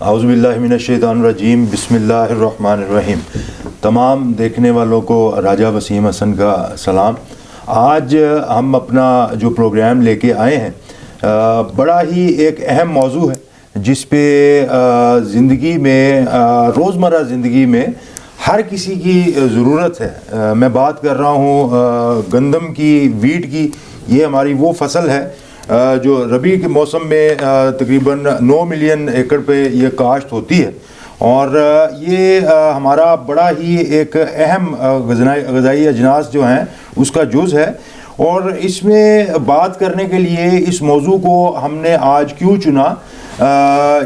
اعوذ باللہ من الشیطان الرجیم، بسم اللہ الرحمن الرحیم۔ تمام دیکھنے والوں کو راجہ وسیم حسن کا سلام۔ آج ہم اپنا جو پروگرام لے کے آئے ہیں بڑا ہی ایک اہم موضوع ہے جس پہ زندگی میں روزمرہ زندگی میں ہر کسی کی ضرورت ہے۔ میں بات کر رہا ہوں گندم کی، ویٹ کی۔ یہ ہماری وہ فصل ہے جو ربیع کے موسم میں تقریباً 9 ملین ایکڑ پہ یہ کاشت ہوتی ہے، اور یہ ہمارا بڑا ہی ایک اہم غذائی اجناس جو ہیں اس کا جز ہے۔ اور اس میں بات کرنے کے لیے اس موضوع کو ہم نے آج کیوں چنا،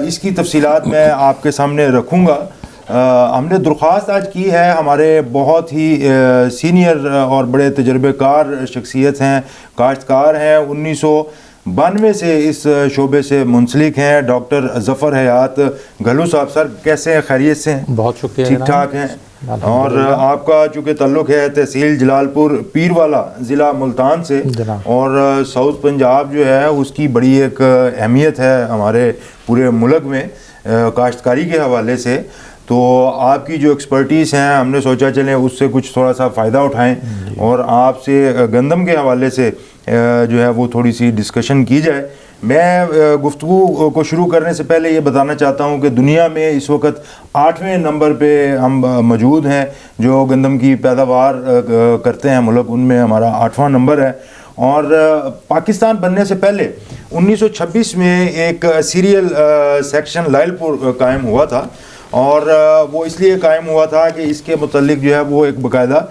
اس کی تفصیلات میں آپ کے سامنے رکھوں گا۔ ہم نے درخواست آج کی ہے، ہمارے بہت ہی سینئر اور بڑے تجربے کار شخصیت ہیں، کاشتکار ہیں، 1992 سے اس شعبے سے منسلک ہیں، ڈاکٹر ظفر حیات گھلو صاحب۔ سر کیسے ہیں؟ خیریت سے ہیں؟ بہت شکریہ، ٹھیک ٹھاک ہیں؟ اور آپ کا چونکہ تعلق ہے تحصیل جلال پور پیروالا ضلع ملتان سے، اور ساؤتھ پنجاب جو ہے اس کی بڑی ایک اہمیت ہے ہمارے پورے ملک میں کاشتکاری کے حوالے سے، تو آپ کی جو ایکسپرٹیز ہیں ہم نے سوچا چلیں اس سے کچھ تھوڑا سا فائدہ اٹھائیں اور آپ سے گندم کے حوالے سے جو ہے وہ تھوڑی سی ڈسکشن کی جائے۔ میں گفتگو کو شروع کرنے سے پہلے یہ بتانا چاہتا ہوں کہ دنیا میں اس وقت 8ویں نمبر پہ ہم موجود ہیں جو گندم کی پیداوار کرتے ہیں ملک، ان میں ہمارا 8واں نمبر ہے۔ اور پاکستان بننے سے پہلے 1926 میں ایک سیریل سیکشن لائل پور قائم ہوا تھا، اور وہ اس لیے قائم ہوا تھا کہ اس کے متعلق جو ہے وہ ایک باقاعدہ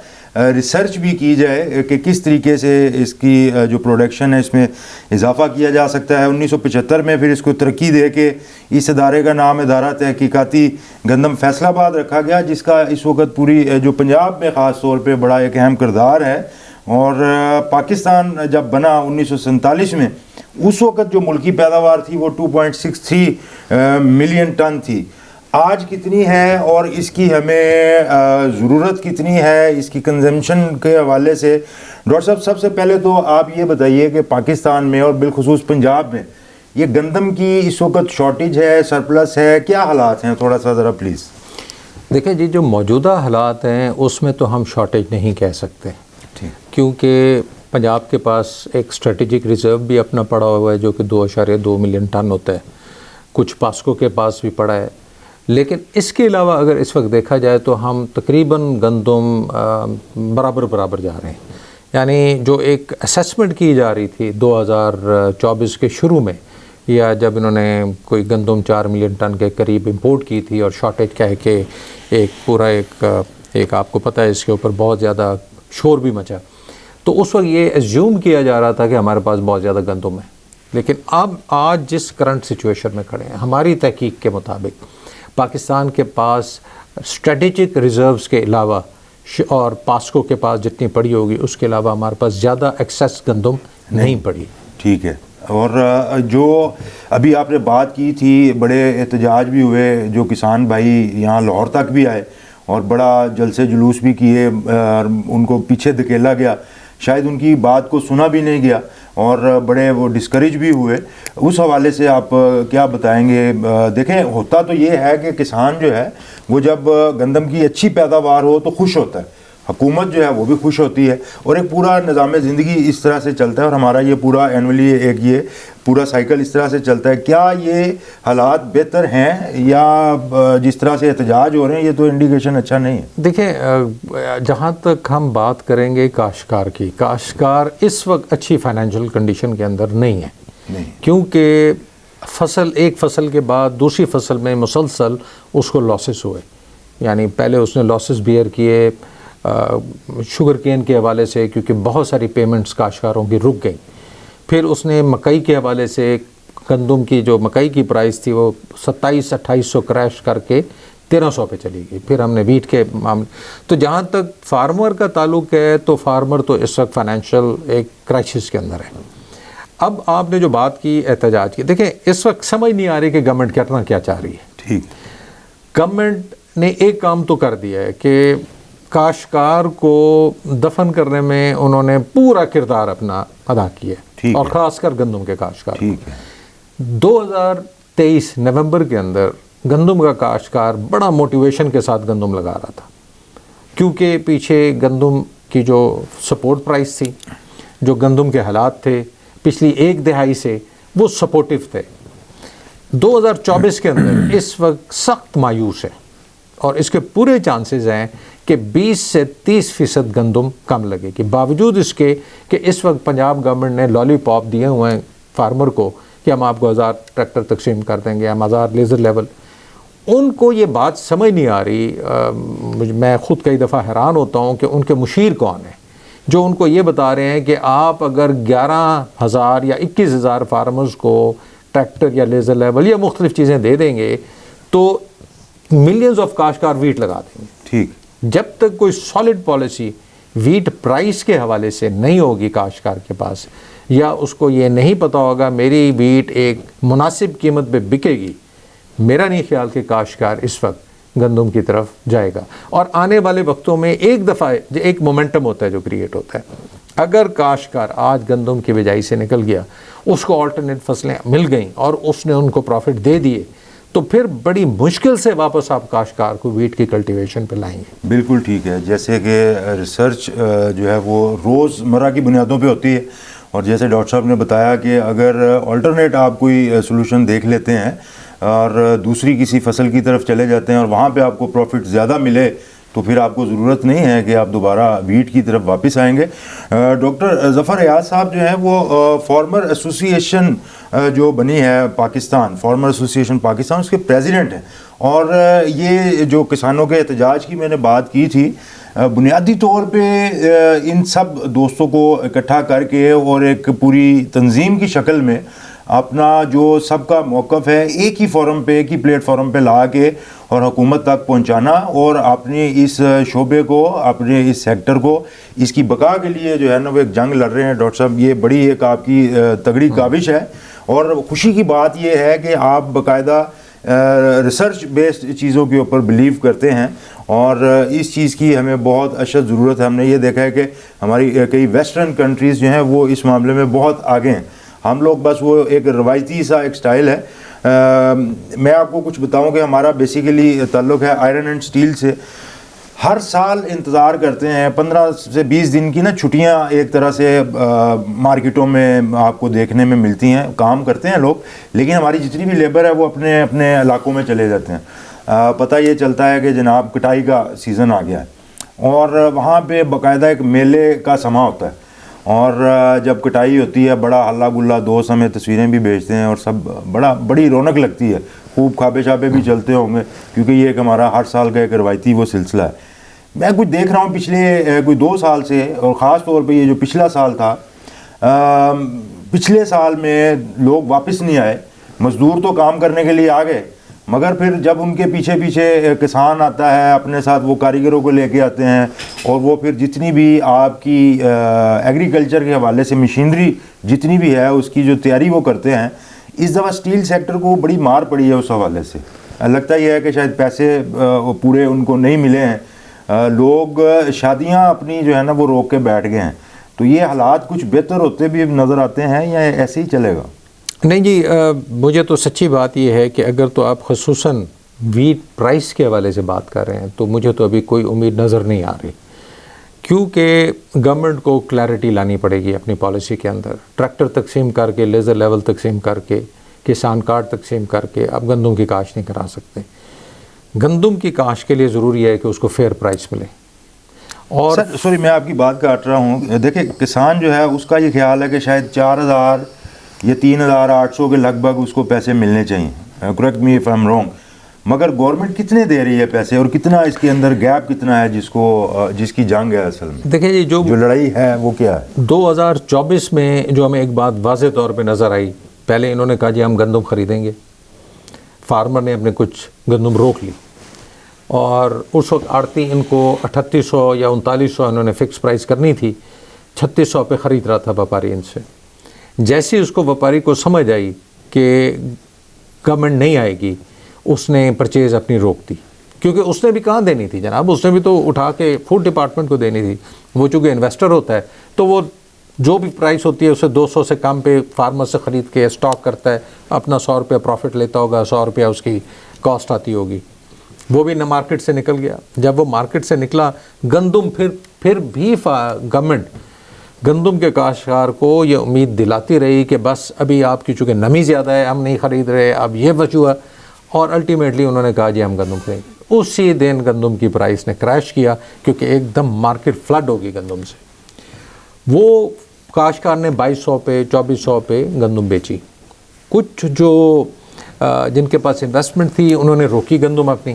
ریسرچ بھی کی جائے کہ کس طریقے سے اس کی جو پروڈکشن ہے اس میں اضافہ کیا جا سکتا ہے۔ 1975 میں پھر اس کو ترقی دے کے اس ادارے کا نام ادارہ تحقیقاتی گندم فیصل آباد رکھا گیا، جس کا اس وقت پوری جو پنجاب میں خاص طور پہ بڑا ایک اہم کردار ہے۔ اور پاکستان جب بنا 1947 میں، اس وقت جو ملکی پیداوار تھی وہ 2.63 ملین ٹن تھی۔ آج کتنی ہے اور اس کی ہمیں ضرورت کتنی ہے اس کی کنزمپشن کے حوالے سے؟ ڈاکٹر صاحب سب سے پہلے تو آپ یہ بتائیے کہ پاکستان میں اور بالخصوص پنجاب میں یہ گندم کی اس وقت شارٹیج ہے، سرپلس ہے، کیا حالات ہیں؟ تھوڑا سا ذرا پلیز۔ دیکھیں جی، جو موجودہ حالات ہیں اس میں تو ہم شارٹیج نہیں کہہ سکتے، کیونکہ پنجاب کے پاس ایک اسٹریٹجک ریزرو بھی اپنا پڑا ہوا ہے جو کہ 2.2 ملین ٹن ہوتا ہے، کچھ پاسکو کے پاس بھی پڑا ہے۔ لیکن اس کے علاوہ اگر اس وقت دیکھا جائے تو ہم تقریباً گندم برابر جا رہے ہیں۔ یعنی جو ایک اسیسمنٹ کی جا رہی تھی 2024 کے شروع میں، یا جب انہوں نے کوئی گندم 4 ملین ٹن کے قریب امپورٹ کی تھی اور شارٹیج کہہ کے ایک پورا ایک آپ کو پتہ ہے اس کے اوپر بہت زیادہ شور بھی مچا، تو اس وقت یہ ایزیوم کیا جا رہا تھا کہ ہمارے پاس بہت زیادہ گندم ہے۔ لیکن اب آج جس کرنٹ سچویشن میں کھڑے ہیں، ہماری تحقیق کے مطابق پاکستان کے پاس اسٹریٹجک ریزروز کے علاوہ اور پاسکو کے پاس جتنی پڑی ہوگی اس کے علاوہ ہمارے پاس زیادہ ایکسیس گندم نہیں پڑی۔ ٹھیک ہے۔ اور جو ابھی آپ نے بات کی تھی، بڑے احتجاج بھی ہوئے، جو کسان بھائی یہاں لاہور تک بھی آئے اور بڑا جلسے جلوس بھی کیے، ان کو پیچھے دھکیلا گیا، شاید ان کی بات کو سنا بھی نہیں گیا، اور بڑے وہ ڈسکریج بھی ہوئے۔ اس حوالے سے آپ کیا بتائیں گے؟ دیکھیں، ہوتا تو یہ ہے کہ کسان جو ہے وہ جب گندم کی اچھی پیداوار ہو تو خوش ہوتا ہے، حکومت جو ہے وہ بھی خوش ہوتی ہے، اور ایک پورا نظام زندگی اس طرح سے چلتا ہے، اور ہمارا یہ پورا اینولی ایک یہ پورا سائیکل اس طرح سے چلتا ہے۔ کیا یہ حالات بہتر ہیں یا جس طرح سے احتجاج ہو رہے ہیں یہ تو انڈیکیشن اچھا نہیں ہے؟ دیکھیں، جہاں تک ہم بات کریں گے کاشتکار کی، کاشتکار اس وقت اچھی فائنینشیل کنڈیشن کے اندر نہیں ہے، کیونکہ ایک فصل کے بعد دوسری فصل میں مسلسل اس کو لاسز ہوئے۔ یعنی پہلے اس نے لاسز بیئر کیے شوگر کین کے حوالے سے، کیونکہ بہت ساری پیمنٹس کاشتکاروں کی رک گئیں۔ پھر اس نے مکئی کے حوالے سے، گندم کی جو مکئی کی پرائس تھی وہ 2700-2800 کریش کر کے 1300 پہ چلی گئی۔ پھر ہم نے ویٹ کے معاملے، تو جہاں تک فارمر کا تعلق ہے تو فارمر تو اس وقت فائنینشیل ایک کرائسس کے اندر ہے۔ اب آپ نے جو بات کی احتجاج کی، دیکھیں اس وقت سمجھ نہیں آ رہی کہ گورنمنٹ کرنا کیا چاہ رہی ہے۔ ٹھیک، گورنمنٹ نے ایک کام تو کر دیا ہے کہ کاشتکار کو دفن کرنے میں انہوں نے پورا کردار اپنا ادا کیا ہے، اور خاص کر گندم کے کاشتکار۔ 2023 نومبر کے اندر گندم کا کاشتکار بڑا موٹیویشن کے ساتھ گندم لگا رہا تھا، کیونکہ پیچھے گندم کی جو سپورٹ پرائس تھی، جو گندم کے حالات تھے پچھلی ایک دہائی سے، وہ سپورٹیو تھے۔ 2024 کے اندر اس وقت سخت مایوس ہے، اور اس کے پورے چانسز ہیں کہ 20 سے 30% گندم کم لگے گی، باوجود اس کے کہ اس وقت پنجاب گورنمنٹ نے لالی پاپ دیے ہوئے ہیں فارمر کو کہ ہم آپ کو 1000 ٹریکٹر تقسیم کر دیں گے، ہم 1000 لیزر لیول۔ ان کو یہ بات سمجھ نہیں آ رہی، میں خود کئی دفعہ حیران ہوتا ہوں کہ ان کے مشیر کون ہیں جو ان کو یہ بتا رہے ہیں کہ آپ اگر 11,000 یا 21,000 فارمرز کو ٹریکٹر یا لیزر لیول یا مختلف چیزیں دے دیں گے تو ملینز آف کاشتکار ویٹ لگا دیں گے۔ ٹھیک، جب تک کوئی سالڈ پالیسی ویٹ پرائس کے حوالے سے نہیں ہوگی کاشتکار کے پاس، یا اس کو یہ نہیں پتہ ہوگا میری ویٹ ایک مناسب قیمت پہ بکے گی، میرا نہیں خیال کہ کاشتکار اس وقت گندم کی طرف جائے گا۔ اور آنے والے وقتوں میں ایک دفعہ ایک مومنٹم ہوتا ہے جو کریٹ ہوتا ہے، اگر کاشتکار آج گندم کی بجائی سے نکل گیا، اس کو آلٹرنیٹ فصلیں مل گئیں اور اس نے ان کو پروفٹ دے دیے، تو پھر بڑی مشکل سے واپس آپ کاشتکار کو ویٹ کی کلٹیویشن پہ لائیں گے۔ بالکل ٹھیک ہے، جیسے کہ ریسرچ جو ہے وہ روز مرہ کی بنیادوں پہ ہوتی ہے، اور جیسے ڈاکٹر صاحب نے بتایا کہ اگر آلٹرنیٹ آپ کوئی سولوشن دیکھ لیتے ہیں اور دوسری کسی فصل کی طرف چلے جاتے ہیں اور وہاں پہ آپ کو پروفٹ زیادہ ملے، تو پھر آپ کو ضرورت نہیں ہے کہ آپ دوبارہ ویٹ کی طرف واپس آئیں گے۔ ڈاکٹر ظفر ایاز صاحب جو ہیں وہ فارمر ایسوسی ایشن جو بنی ہے پاکستان، فارمر ایسوسی ایشن پاکستان، اس کے پریزیڈنٹ ہیں، اور یہ جو کسانوں کے احتجاج کی میں نے بات کی تھی، بنیادی طور پہ ان سب دوستوں کو اکٹھا کر کے اور ایک پوری تنظیم کی شکل میں اپنا جو سب کا موقف ہے ایک ہی فورم پہ، ایک ہی پلیٹ فارم پہ لا کے اور حکومت تک پہنچانا، اور اپنے اس شعبے کو، اپنے اس سیکٹر کو، اس کی بقا کے لیے جو ہے نا وہ ایک جنگ لڑ رہے ہیں۔ ڈاکٹر صاحب یہ بڑی ایک آپ کی تگڑی کاوش ہے، اور خوشی کی بات یہ ہے کہ آپ باقاعدہ ریسرچ بیسڈ چیزوں کے اوپر بلیو کرتے ہیں، اور اس چیز کی ہمیں بہت اشد ضرورت ہے۔ ہم نے یہ دیکھا ہے کہ ہماری کئی ویسٹرن کنٹریز جو ہیں وہ اس معاملے میں بہت آگے ہیں، ہم لوگ بس وہ ایک روایتی سا ایک سٹائل ہے۔ میں آپ کو کچھ بتاؤں کہ ہمارا بیسیکلی تعلق ہے آئرن اینڈ سٹیل سے۔ ہر سال انتظار کرتے ہیں 15 سے 20 دن کی نا چھٹیاں ایک طرح سے مارکیٹوں میں آپ کو دیکھنے میں ملتی ہیں، کام کرتے ہیں لوگ، لیکن ہماری جتنی بھی لیبر ہے وہ اپنے اپنے علاقوں میں چلے جاتے ہیں۔ پتہ یہ چلتا ہے کہ جناب کٹائی کا سیزن آ گیا ہے، اور وہاں پہ باقاعدہ ایک میلے کا سما ہوتا ہے، اور جب کٹائی ہوتی ہے بڑا ہلا گلا، دوست ہمیں تصویریں بھی بھیجتے ہیں، اور سب بڑی رونق لگتی ہے، خوب کھابے شابے بھی چلتے ہوں گے، کیونکہ یہ ایک ہمارا ہر سال کا ایک روایتی وہ سلسلہ ہے۔ میں کچھ دیکھ رہا ہوں پچھلے کوئی 2 سال سے، اور خاص طور پہ یہ جو پچھلا سال تھا، پچھلے سال میں لوگ واپس نہیں آئے، مزدور تو کام کرنے کے لیے آ گئے، مگر پھر جب ان کے پیچھے پیچھے کسان آتا ہے اپنے ساتھ، وہ کاریگروں کو لے کے آتے ہیں، اور وہ پھر جتنی بھی آپ کی ایگریکلچر کے حوالے سے مشینری جتنی بھی ہے اس کی جو تیاری وہ کرتے ہیں۔ اس دفعہ سٹیل سیکٹر کو بڑی مار پڑی ہے اس حوالے سے، لگتا یہ ہے کہ شاید پیسے پورے ان کو نہیں ملے ہیں، لوگ شادیاں اپنی جو ہے نا وہ روک کے بیٹھ گئے ہیں۔ تو یہ حالات کچھ بہتر ہوتے بھی نظر آتے ہیں یا ایسے ہی چلے گا؟ نہیں جی، مجھے تو سچی بات یہ ہے کہ اگر تو آپ خصوصاً ویٹ پرائس کے حوالے سے بات کر رہے ہیں تو مجھے تو ابھی کوئی امید نظر نہیں آ رہی، کیونکہ گورنمنٹ کو کلیئرٹی لانی پڑے گی اپنی پالیسی کے اندر۔ ٹریکٹر تقسیم کر کے، لیزر لیول تقسیم کر کے، کسان کارڈ تقسیم کر کے آپ گندم کی کاشت نہیں کرا سکتے۔ گندم کی کاشت کے لیے ضروری ہے کہ اس کو فیئر پرائس ملے۔ اور سوری میں آپ کی بات کاٹ رہا ہوں، دیکھیں کسان جو ہے اس کا یہ خیال ہے کہ شاید 4,000 یا 3,800 کے لگ بھگ اس کو پیسے ملنے چاہیے، correct me if I am wrong, مگر گورنمنٹ کتنے دے رہی ہے پیسے، اور کتنا اس کے اندر گیپ کتنا ہے جس کی جنگ ہے اصل میں؟ دیکھیں جی، جو لڑائی ہے وہ کیا ہے؟ 2024 میں جو ہمیں ایک بات واضح طور پہ نظر آئی، پہلے انہوں نے کہا جی ہم گندم خریدیں گے، فارمر نے اپنے کچھ گندم روک لی، اور اس وقت آڑتی ان کو 3800 یا 3900 انہوں نے فکس پرائس کرنی تھی، 3600 پہ خرید رہا تھا ویپاری ان سے۔ جیسے اس کو ویپاری کو سمجھ آئی کہ گورنمنٹ نہیں آئے گی، اس نے پرچیز اپنی روک دی، کیونکہ اس نے بھی کہاں دینی تھی جناب، اس نے بھی تو اٹھا کے فوڈ ڈپارٹمنٹ کو دینی تھی۔ وہ چونکہ انویسٹر ہوتا ہے تو وہ جو بھی پرائس ہوتی ہے اسے 200 سے کم پہ فارمر سے خرید کے اسٹاک کرتا ہے، اپنا 100 روپیہ پروفٹ لیتا ہوگا، 100 روپیہ اس کی کاسٹ آتی ہوگی، وہ بھی نہ مارکیٹ سے نکل گیا. جب وہ مارکیٹ سے نکلا گندم پھر بھی گورنمنٹ گندم کے کاشتکار کو یہ امید دلاتی رہی کہ بس ابھی آپ کی چونکہ نمی زیادہ ہے ہم نہیں خرید رہے، اب یہ وجہ، اور الٹیمیٹلی انہوں نے کہا جی ہم گندم خرید. اسی دن گندم کی پرائس نے کریش کیا کیونکہ ایک دم مارکیٹ فلڈ ہوگی گندم سے. وہ کاشتکار نے 2200 پہ 2400 پہ گندم بیچی. کچھ جو جن کے پاس انویسٹمنٹ تھی انہوں نے روکی گندم اپنی،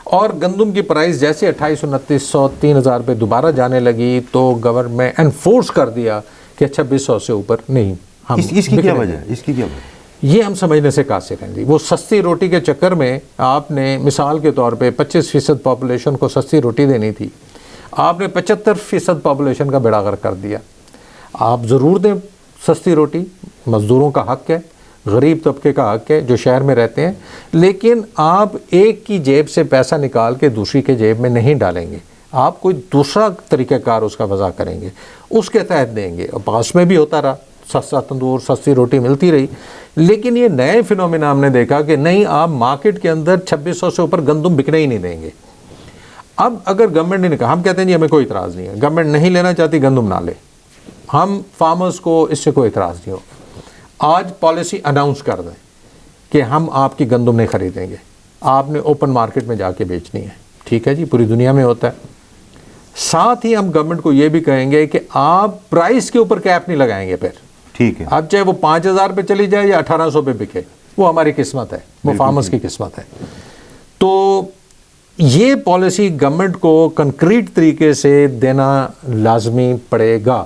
اور گندم کی پرائس جیسے 2800 2900 3000 پہ دوبارہ جانے لگی تو گورنمنٹ انفورس کر دیا کہ 2600 سے اوپر نہیں. اس کی کیا وجہ ہے؟ اس کی کیا وجہ؟ یہ ہم سمجھنے سے قاصر ہیں جی. وہ سستی روٹی کے چکر میں آپ نے مثال کے طور پہ 25% پاپولیشن کو سستی روٹی دینی تھی، آپ نے 75% پاپولیشن کا بیڑا غرق کر دیا. آپ ضرور دیں سستی روٹی، مزدوروں کا حق ہے، غریب طبقے کا حق ہے جو شہر میں رہتے ہیں، لیکن آپ ایک کی جیب سے پیسہ نکال کے دوسری کے جیب میں نہیں ڈالیں گے. آپ کوئی دوسرا طریقہ کار اس کا وضع کریں گے، اس کے تحت دیں گے. اور پاس میں بھی ہوتا رہا، سستا تندور سستی روٹی ملتی رہی. لیکن یہ نئے فینومینا ہم نے دیکھا کہ نہیں، آپ مارکیٹ کے اندر 2600 سے اوپر گندم بکنے ہی نہیں دیں گے. اب اگر گورنمنٹ نے کہا، ہم کہتے ہیں جی ہمیں کوئی اعتراض نہیں ہے، گورنمنٹ نہیں لینا چاہتی گندم نہ لے، ہم فارمرز کو اس سے کوئی اعتراض نہیں ہوگا. آج پالیسی اناؤنس کر دیں کہ ہم آپ کی گندم نہیں خریدیں گے، آپ نے اوپن مارکیٹ میں جا کے بیچنی ہے. ٹھیک ہے جی، پوری دنیا میں ہوتا ہے. ساتھ ہی ہم گورنمنٹ کو یہ بھی کہیں گے کہ آپ پرائس کے اوپر کیپ نہیں لگائیں گے. پھر ٹھیک ہے، اب چاہے وہ 5000 پہ چلی جائے یا 1800 پہ بکے، وہ ہماری قسمت ہے، وہ فارمرز کی قسمت ہے. تو یہ پالیسی گورنمنٹ کو کنکریٹ طریقے سے دینا لازمی پڑے گا.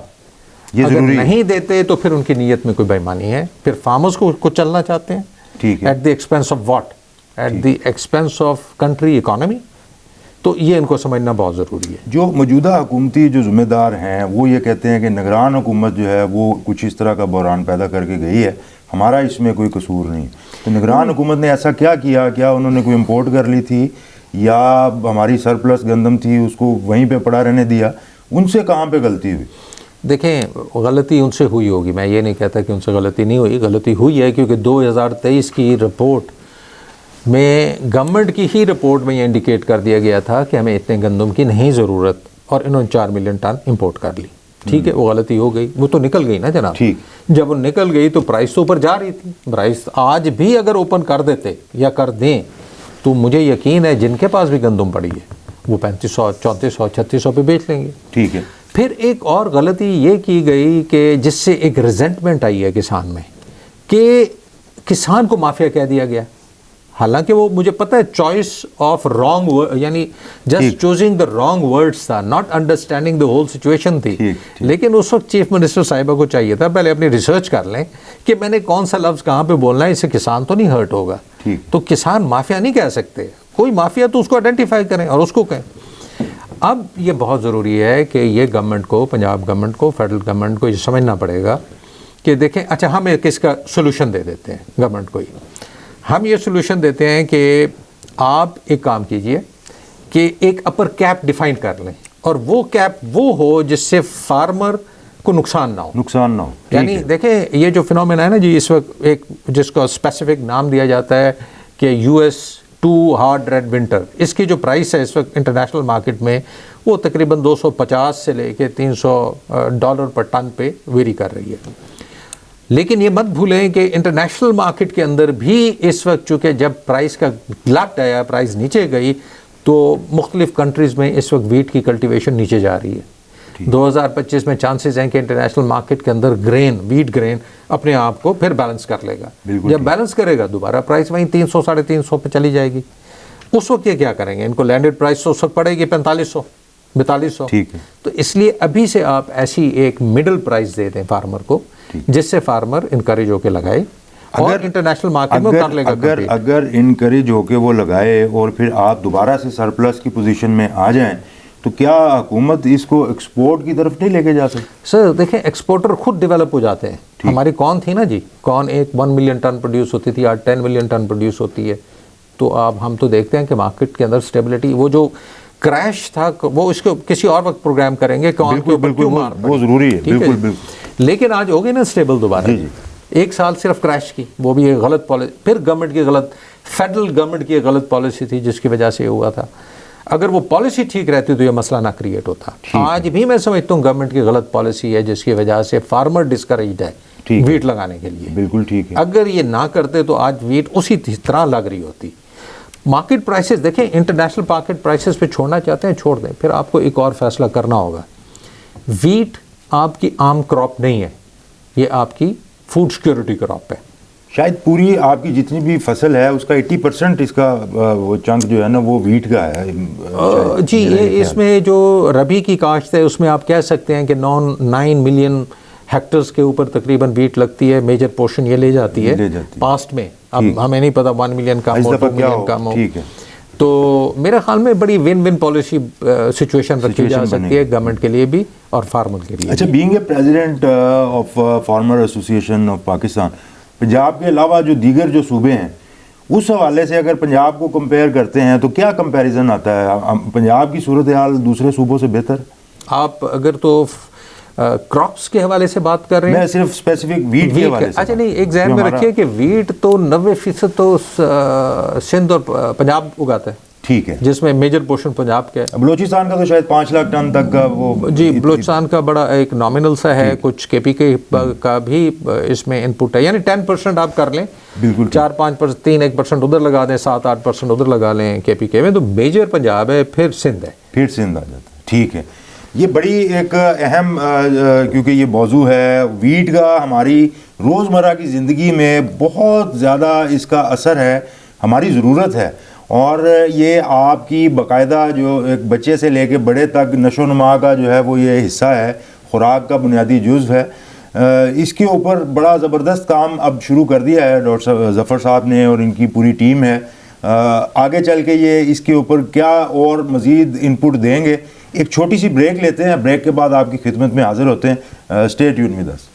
اگر نہیں دیتے تو پھر ان کی نیت میں کوئی بے ایمانی ہے، پھر فارمرز کو چلنا چاہتے ہیں. ٹھیک ہے، at the expense of what? At the expense of country economy. تو یہ ان کو سمجھنا بہت ضروری ہے. جو موجودہ حکومتی جو ذمہ دار ہیں وہ یہ کہتے ہیں کہ نگران حکومت جو ہے وہ کچھ اس طرح کا بحران پیدا کر کے گئی ہے، ہمارا اس میں کوئی قصور نہیں. تو نگران حکومت نے ایسا کیا انہوں نے کوئی امپورٹ کر لی تھی یا ہماری سرپلس گندم تھی اس کو وہیں پہ پڑا رہنے دیا؟ ان سے کہاں پہ غلطی ہوئی؟ دیکھیں، غلطی ان سے ہوئی ہوگی، میں یہ نہیں کہتا کہ ان سے غلطی نہیں ہوئی. غلطی ہوئی ہے کیونکہ 2023 کی رپورٹ میں گورنمنٹ کی ہی رپورٹ میں یہ انڈیکیٹ کر دیا گیا تھا کہ ہمیں اتنے گندم کی نہیں ضرورت، اور انہوں نے 4 ملین ٹن امپورٹ کر لی. ٹھیک ہے، وہ غلطی ہو گئی، وہ تو نکل گئی نا جناب. جب وہ نکل گئی تو پرائس تو اوپر جا رہی تھی. پرائس آج بھی اگر اوپن کر دیتے یا کر دیں تو مجھے یقین ہے جن کے پاس بھی گندم پڑی ہے وہ 3500 3400 3600 پہ بیچ لیں گے. ٹھیک ہے. پھر ایک اور غلطی یہ کی گئی کہ جس سے ایک ریزنٹمنٹ آئی ہے کسان میں، کہ کسان کو مافیا کہہ دیا گیا. حالانکہ وہ مجھے پتہ ہے چوائس آف رانگ، یعنی just choosing the wrong words تھا، not understanding the whole situation تھی. لیکن اس وقت چیف منسٹر صاحبہ کو چاہیے تھا پہلے اپنی ریسرچ کر لیں کہ میں نے کون سا لفظ کہاں پہ بولنا ہے، اس سے کسان تو نہیں ہرٹ ہوگا. تو کسان مافیا نہیں کہہ سکتے، کوئی مافیا تو اس کو آئیڈینٹیفائی کریں اور اس کو کہیں. اب یہ بہت ضروری ہے کہ یہ گورنمنٹ کو، پنجاب گورنمنٹ کو، فیڈرل گورنمنٹ کو یہ سمجھنا پڑے گا کہ دیکھیں، اچھا ہم ایک اس کا سولوشن دے دیتے ہیں گورنمنٹ کو. ہم یہ سولوشن دیتے ہیں کہ آپ ایک کام کیجئے کہ ایک اپر کیپ ڈیفائن کر لیں، اور وہ کیپ وہ ہو جس سے فارمر کو نقصان نہ ہو. یعنی دیکھیں یہ جو فینومینا ہے نا جی، اس وقت ایک جس کو اسپیسیفک نام دیا جاتا ہے کہ US2 ہارڈ ریڈ ونٹر، اس کی جو پرائس ہے اس وقت انٹرنیشنل مارکیٹ میں وہ تقریباً 250 سے لے کے $300 پر ٹن پہ ویری کر رہی ہے. لیکن یہ مت بھولیں کہ انٹرنیشنل مارکیٹ کے اندر بھی اس وقت چونکہ جب پرائس کا گلٹ آیا، پرائس نیچے گئی، تو مختلف کنٹریز میں اس وقت ویٹ کی کلٹیویشن نیچے جا رہی ہے. 2025 میں چانسز ہیں کہ انٹرنیشنل مارکیٹ کے اندر ویٹ گرین اپنے آپ کو پھر بیلنس کر لے گا. جب بیلنس کرے گا دوبارہ پرائس وہیں 300 350 پہ چلی جائے گی. اس وقت یہ کیا کریں گے؟ ان کو لینڈڈ پرائس تو اس وقت پڑے گی 4500 4200. تو اس لیے ابھی سے آپ ایسی ایک مڈل پرائس دے دیں فارمر کو جس سے فارمر انکریج ہو کے لگائے اور انٹرنیشنل مارکیٹ میں کر لے گا. اگر انکریج ہو کے وہ لگائے اور پھر آپ دوبارہ سے سرپلس کی پوزیشن میں آ جائیں تو کیا حکومت اس کو ایکسپورٹ کی طرف نہیں لے کے جا سکتی؟ سر دیکھیں، ایکسپورٹر خود ڈیولپ ہو جاتے ہیں. ہماری کون تھی نا جی، کون ایک 1 ملین ٹن پروڈیوس ہوتی تھی، آج 10 ملین ٹن پروڈیوس ہوتی ہے. تو ہم تو دیکھتے ہیں کہ مارکیٹ کے اندر سٹیبلٹی، وہ جو کریش تھا وہ اس کو کسی اور وقت پروگرام کریں گے. وہ ضروری ہے، بالکل بالکل. لیکن آج ہو گئی نا سٹیبل دوبارہ. ایک سال صرف کریش کی، وہ بھی ایک غلط پالیسی، پھر گورنمنٹ کی غلط فیڈرل گورنمنٹ کی غلط پالیسی تھی جس کی وجہ سے یہ ہوا تھا. اگر وہ پالیسی ٹھیک رہتی تو یہ مسئلہ نہ کریٹ ہوتا. آج بھی میں سمجھتا ہوں گورنمنٹ کی غلط پالیسی ہے جس کی وجہ سے فارمر ڈسکریجڈ ہے ویٹ لگانے کے لیے. بالکل ٹھیک ہے. اگر یہ نہ کرتے تو آج ویٹ اسی طرح لگ رہی ہوتی. مارکیٹ پرائسز دیکھیں, انٹرنیشنل مارکیٹ پرائسز پہ چھوڑنا چاہتے ہیں چھوڑ دیں, پھر آپ کو ایک اور فیصلہ کرنا ہوگا. ویٹ آپ کی عام کراپ نہیں ہے, یہ آپ کی فوڈ سیکورٹی کراپ ہے. شاید پوری آپ کی جتنی بھی فصل ہے اس کا 80% اس کا وہ چنک جو ہے نا وہ ویٹ کا ہے. جی, اس میں جو ربی کی کاشت ہے اس میں آپ کہہ سکتے ہیں کہ 9 ملین ہیکٹرز کے اوپر تقریباً ویٹ لگتی ہے. میجر پورشن یہ لے جاتی ہے پاسٹ میں. اب ہمیں نہیں پتا 1 ملین کم ہو 2 ملین کم ہو. تو میرے خیال میں بڑی ون ون پالیسی سچویشن رکھی جا سکتی ہے گورنمنٹ کے لیے بھی اور فارمر کے لیے. اچھا, being a president of farmer association of Pakistan, Punjab کے علاوہ جو دیگر جو صوبے ہیں اس حوالے سے اگر پنجاب کو کمپیئر کرتے ہیں تو کیا کمپیریزن آتا ہے؟ پنجاب کی صورتحال دوسرے صوبوں سے بہتر؟ آپ اگر تو کراپس کے حوالے سے بات کر رہے ہیں, میں صرف اسپیسیفک ویٹ کے حوالے سے. اچھا نہیں, ایک ذہن میں رکھیے کہ ویٹ تو 90% تو سندھ اور پنجاب اگاتا ہے. ٹھیک ہے, جس میں میجر پورشن پنجاب کا ہے. بلوچستان کا تو شاید 5 لاکھ ٹن تک کا وہ. جی, بلوچستان کا بڑا ایک نامنل سا ہے. کچھ کے پی کے کا بھی اس میں ان پٹ ہے, یعنی 10% آپ کر لیں. بالکل 4-5%, 3-1% ادھر لگا دیں, 7-8% ادھر لگا لیں کے پی کے میں, تو میجر پنجاب ہے, پھر سندھ ہے. پھر سندھ آ جاتا ہے. ٹھیک ہے, یہ بڑی ایک اہم کیونکہ یہ موضوع ہے ویٹ کا, ہماری روزمرہ کی زندگی میں بہت زیادہ اس کا اثر ہے, ہماری ضرورت ہے. اور یہ آپ کی باقاعدہ جو ایک بچے سے لے کے بڑے تک نشو و نما کا جو ہے وہ یہ حصہ ہے, خوراک کا بنیادی جزو ہے. اس کے اوپر بڑا زبردست کام اب شروع کر دیا ہے ڈاکٹر ظفر صاحب نے اور ان کی پوری ٹیم ہے. آگے چل کے یہ اس کے اوپر کیا اور مزید ان پٹ دیں گے. ایک چھوٹی سی بریک لیتے ہیں, بریک کے بعد آپ کی خدمت میں حاضر ہوتے ہیں. Stay tuned with us.